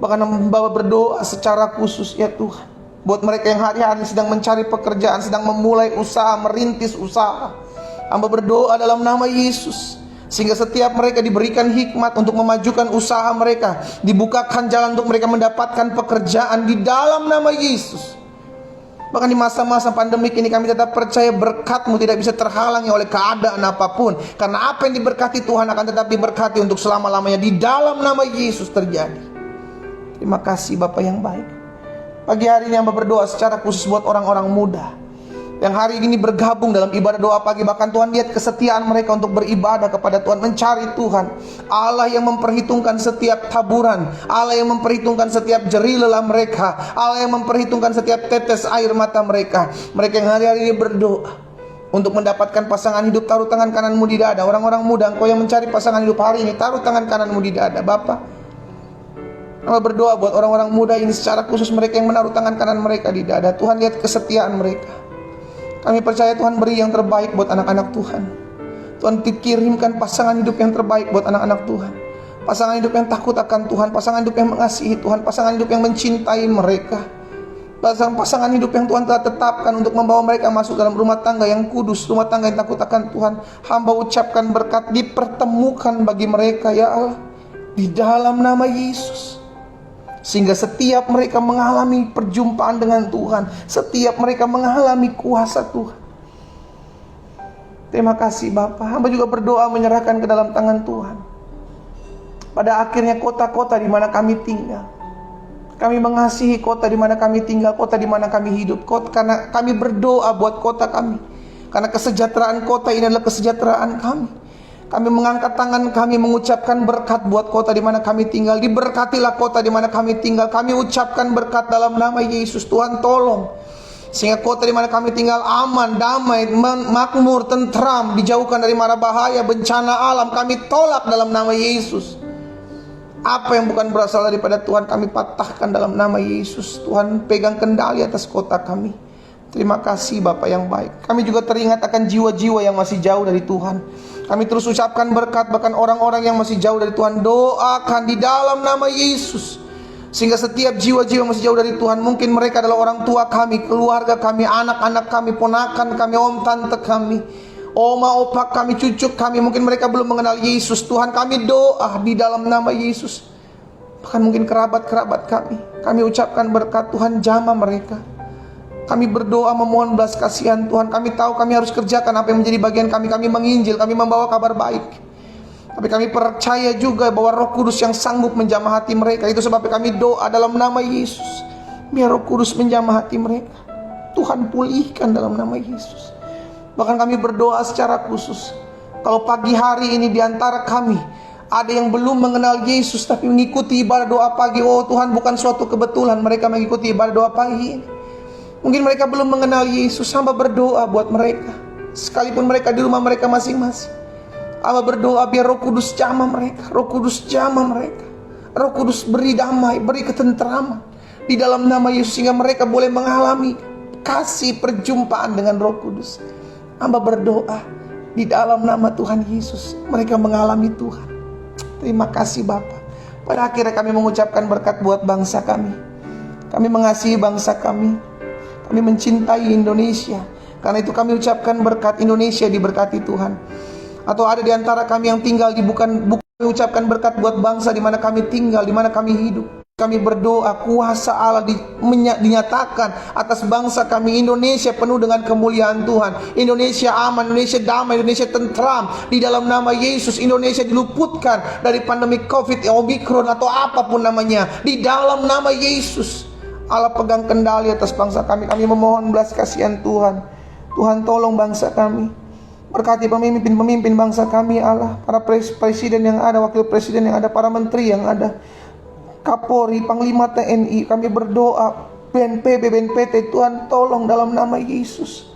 Bahkan hamba berdoa secara khusus ya Tuhan, buat mereka yang hari-hari sedang mencari pekerjaan, sedang memulai usaha, merintis usaha. Hamba berdoa dalam nama Yesus, sehingga setiap mereka diberikan hikmat untuk memajukan usaha mereka, dibukakan jalan untuk mereka mendapatkan pekerjaan di dalam nama Yesus. Bahkan di masa-masa pandemik ini kami tetap percaya berkat-Mu tidak bisa terhalangi oleh keadaan apapun. Karena apa yang diberkati Tuhan akan tetap diberkati untuk selama-lamanya di dalam nama Yesus terjadi. Terima kasih Bapa yang baik. Pagi hari ini hamba berdoa secara khusus buat orang-orang muda yang hari ini bergabung dalam ibadah doa pagi. Bahkan Tuhan lihat kesetiaan mereka untuk beribadah kepada Tuhan, mencari Tuhan. Allah yang memperhitungkan setiap taburan, Allah yang memperhitungkan setiap jerih lelah mereka, Allah yang memperhitungkan setiap tetes air mata mereka. Mereka yang hari-hari ini berdoa untuk mendapatkan pasangan hidup, taruh tangan kananmu di dada. Orang-orang muda, engkau yang mencari pasangan hidup hari ini, taruh tangan kananmu di dada. Bapak, hamba berdoa buat orang-orang muda ini secara khusus, mereka yang menaruh tangan kanan mereka di dada. Tuhan lihat kesetiaan mereka. Kami percaya Tuhan beri yang terbaik buat anak-anak Tuhan. Tuhan kirimkan pasangan hidup yang terbaik buat anak-anak Tuhan. Pasangan hidup yang takut akan Tuhan, pasangan hidup yang mengasihi Tuhan, pasangan hidup yang mencintai mereka. Pasangan hidup yang Tuhan telah tetapkan untuk membawa mereka masuk dalam rumah tangga yang kudus, rumah tangga yang takut akan Tuhan. Hamba ucapkan berkat dipertemukan bagi mereka ya Allah, di dalam nama Yesus. Sehingga setiap mereka mengalami perjumpaan dengan Tuhan, setiap mereka mengalami kuasa Tuhan. Terima kasih Bapa. Hamba juga berdoa menyerahkan ke dalam tangan Tuhan. Pada akhirnya kota-kota di mana kami tinggal, kami mengasihi kota di mana kami tinggal, kota di mana kami hidup, karena kami berdoa buat kota kami. Karena kesejahteraan kota ini adalah kesejahteraan kami. Kami mengangkat tangan kami mengucapkan berkat buat kota di mana kami tinggal. Diberkatilah kota di mana kami tinggal. Kami ucapkan berkat dalam nama Yesus. Tuhan tolong, sehingga kota di mana kami tinggal aman, damai, makmur, tentram, dijauhkan dari mara bahaya, bencana alam. Kami tolak dalam nama Yesus. Apa yang bukan berasal daripada Tuhan kami patahkan dalam nama Yesus. Tuhan pegang kendali atas kota kami. Terima kasih Bapa yang baik. Kami juga teringat akan jiwa-jiwa yang masih jauh dari Tuhan. Kami terus ucapkan berkat, bahkan orang-orang yang masih jauh dari Tuhan, doakan di dalam nama Yesus. Sehingga setiap jiwa-jiwa masih jauh dari Tuhan, mungkin mereka adalah orang tua kami, keluarga kami, anak-anak kami, ponakan kami, om tante kami, oma opa kami, cucu kami, mungkin mereka belum mengenal Yesus. Tuhan, kami doa di dalam nama Yesus. Bahkan mungkin kerabat-kerabat kami ucapkan berkat. Tuhan, jamah mereka. Kami berdoa memohon belas kasihan Tuhan. Kami tahu kami harus kerjakan apa yang menjadi bagian kami. Kami menginjil, kami membawa kabar baik. Tapi kami percaya juga bahwa Roh Kudus yang sanggup menjamah hati mereka. Itu sebabnya kami doa dalam nama Yesus. Biar Roh Kudus menjamah hati mereka. Tuhan, pulihkan dalam nama Yesus. Bahkan kami berdoa secara khusus, kalau pagi hari ini di antara kami ada yang belum mengenal Yesus tapi mengikuti ibadah doa pagi. Oh Tuhan, bukan suatu kebetulan mereka mengikuti ibadah doa pagi ini. Mungkin mereka belum mengenal Yesus. Hamba berdoa buat mereka, sekalipun mereka di rumah mereka masing-masing. Hamba berdoa biar Roh Kudus jamah mereka. Roh Kudus jamah mereka. Roh Kudus beri damai, beri ketentraman di dalam nama Yesus, sehingga mereka boleh mengalami kasih perjumpaan dengan Roh Kudus. Hamba berdoa di dalam nama Tuhan Yesus, mereka mengalami Tuhan. Terima kasih Bapa. Pada akhirnya kami mengucapkan berkat buat bangsa kami. Kami mengasihi bangsa kami. Kami mencintai Indonesia. Karena itu kami ucapkan berkat, Indonesia diberkati Tuhan. Atau ada di antara kami yang tinggal di bukan kami ucapkan berkat buat bangsa di mana kami tinggal, di mana kami hidup. Kami berdoa kuasa Allah dinyatakan atas bangsa kami Indonesia, penuh dengan kemuliaan Tuhan. Indonesia aman, Indonesia damai, Indonesia tentram. Di dalam nama Yesus, Indonesia diluputkan dari pandemi COVID, Omikron atau apapun namanya. Di dalam nama Yesus, Allah pegang kendali atas bangsa kami. Kami memohon belas kasihan Tuhan. Tuhan, tolong bangsa kami. Berkati pemimpin-pemimpin bangsa kami Allah. Para presiden yang ada, wakil presiden yang ada, para menteri yang ada, Kapolri, Panglima TNI. Kami berdoa, BNPB, BNPT. Tuhan, tolong dalam nama Yesus,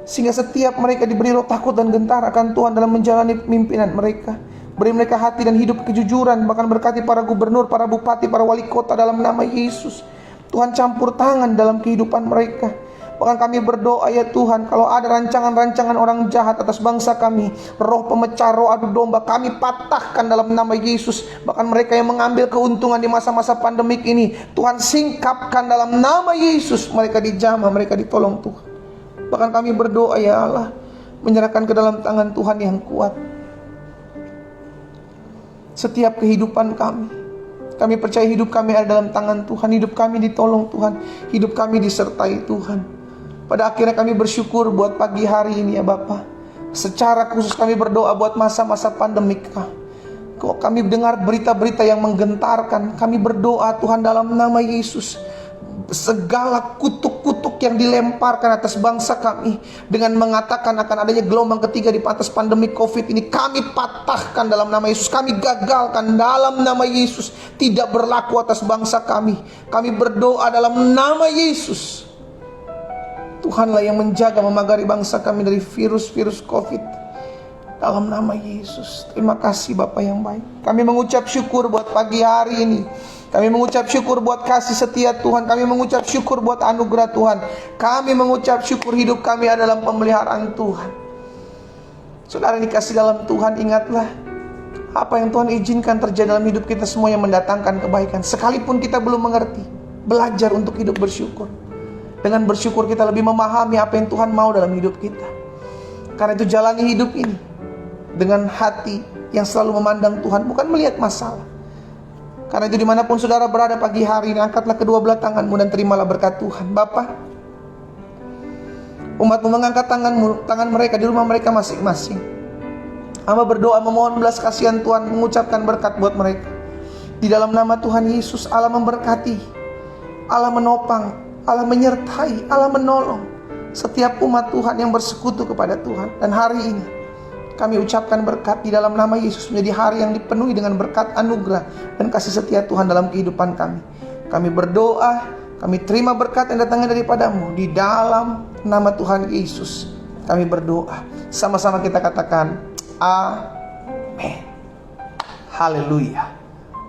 sehingga setiap mereka diberi roh takut dan gentar akan Tuhan dalam menjalani pemimpinan mereka. Beri mereka hati dan hidup kejujuran. Bahkan berkati para gubernur, para bupati, para wali kota dalam nama Yesus. Tuhan, campur tangan dalam kehidupan mereka. Bahkan kami berdoa ya Tuhan, kalau ada rancangan-rancangan orang jahat atas bangsa kami, roh pemecah, roh adu domba, kami patahkan dalam nama Yesus. Bahkan mereka yang mengambil keuntungan di masa-masa pandemik ini, Tuhan singkapkan dalam nama Yesus. Mereka dijamah, mereka ditolong Tuhan. Bahkan kami berdoa ya Allah, menyerahkan ke dalam tangan Tuhan yang kuat setiap kehidupan kami. Kami percaya hidup kami ada dalam tangan Tuhan. Hidup kami ditolong Tuhan. Hidup kami disertai Tuhan. Pada akhirnya kami bersyukur buat pagi hari ini ya Bapa. Secara khusus kami berdoa buat masa-masa pandemik. Kok kami dengar berita-berita yang menggentarkan. Kami berdoa Tuhan dalam nama Yesus, segala kutuk-kutuk yang dilemparkan atas bangsa kami dengan mengatakan akan adanya gelombang ketiga di atas pandemi COVID ini, kami patahkan dalam nama Yesus. Kami gagalkan dalam nama Yesus. Tidak berlaku atas bangsa kami. Kami berdoa dalam nama Yesus. Tuhanlah yang menjaga, memagari bangsa kami dari virus-virus COVID dalam nama Yesus. Terima kasih Bapa yang baik. Kami mengucap syukur buat pagi hari ini. Kami mengucap syukur buat kasih setia Tuhan. Kami mengucap syukur buat anugerah Tuhan. Kami mengucap syukur hidup kami ada dalam pemeliharaan Tuhan. Saudara dikasih dalam Tuhan, ingatlah apa yang Tuhan izinkan terjadi dalam hidup kita semua yang mendatangkan kebaikan. Sekalipun kita belum mengerti, belajar untuk hidup bersyukur. Dengan bersyukur kita lebih memahami apa yang Tuhan mau dalam hidup kita. Karena itu jalani hidup ini dengan hati yang selalu memandang Tuhan, bukan melihat masalah. Karena itu dimanapun saudara berada pagi hari ini, angkatlah kedua belah tanganmu dan terimalah berkat Tuhan. Bapa, umatmu mengangkat tangan mereka di rumah mereka masing-masing. Hamba berdoa memohon belas kasihan Tuhan, mengucapkan berkat buat mereka. Di dalam nama Tuhan Yesus, Allah memberkati, Allah menopang, Allah menyertai, Allah menolong setiap umat Tuhan yang bersekutu kepada Tuhan. Dan hari ini kami ucapkan berkat di dalam nama Yesus, menjadi hari yang dipenuhi dengan berkat anugerah dan kasih setia Tuhan dalam kehidupan kami. Kami berdoa, kami terima berkat yang datangnya daripadamu. Di dalam nama Tuhan Yesus kami berdoa. Sama-sama kita katakan amin. Haleluya.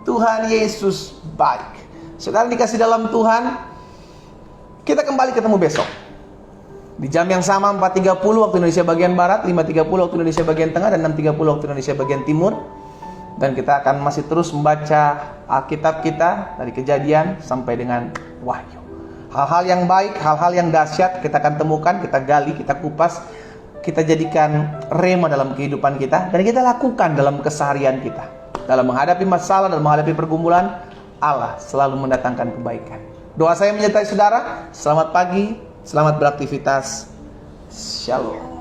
Tuhan Yesus baik. Saudara dikasih dalam Tuhan, kita kembali ketemu besok di jam yang sama, 4.30 waktu Indonesia bagian Barat, 5.30 waktu Indonesia bagian Tengah, dan 6.30 waktu Indonesia bagian Timur. Dan kita akan masih terus membaca Alkitab kita dari Kejadian sampai dengan Wahyu. Hal-hal yang baik, hal-hal yang dahsyat kita akan temukan, kita gali, kita kupas, kita jadikan rema dalam kehidupan kita, dan kita lakukan dalam keseharian kita. Dalam menghadapi masalah, dalam menghadapi pergumulan, Allah selalu mendatangkan kebaikan. Doa saya menyertai saudara. Selamat pagi, selamat beraktivitas. Shalom.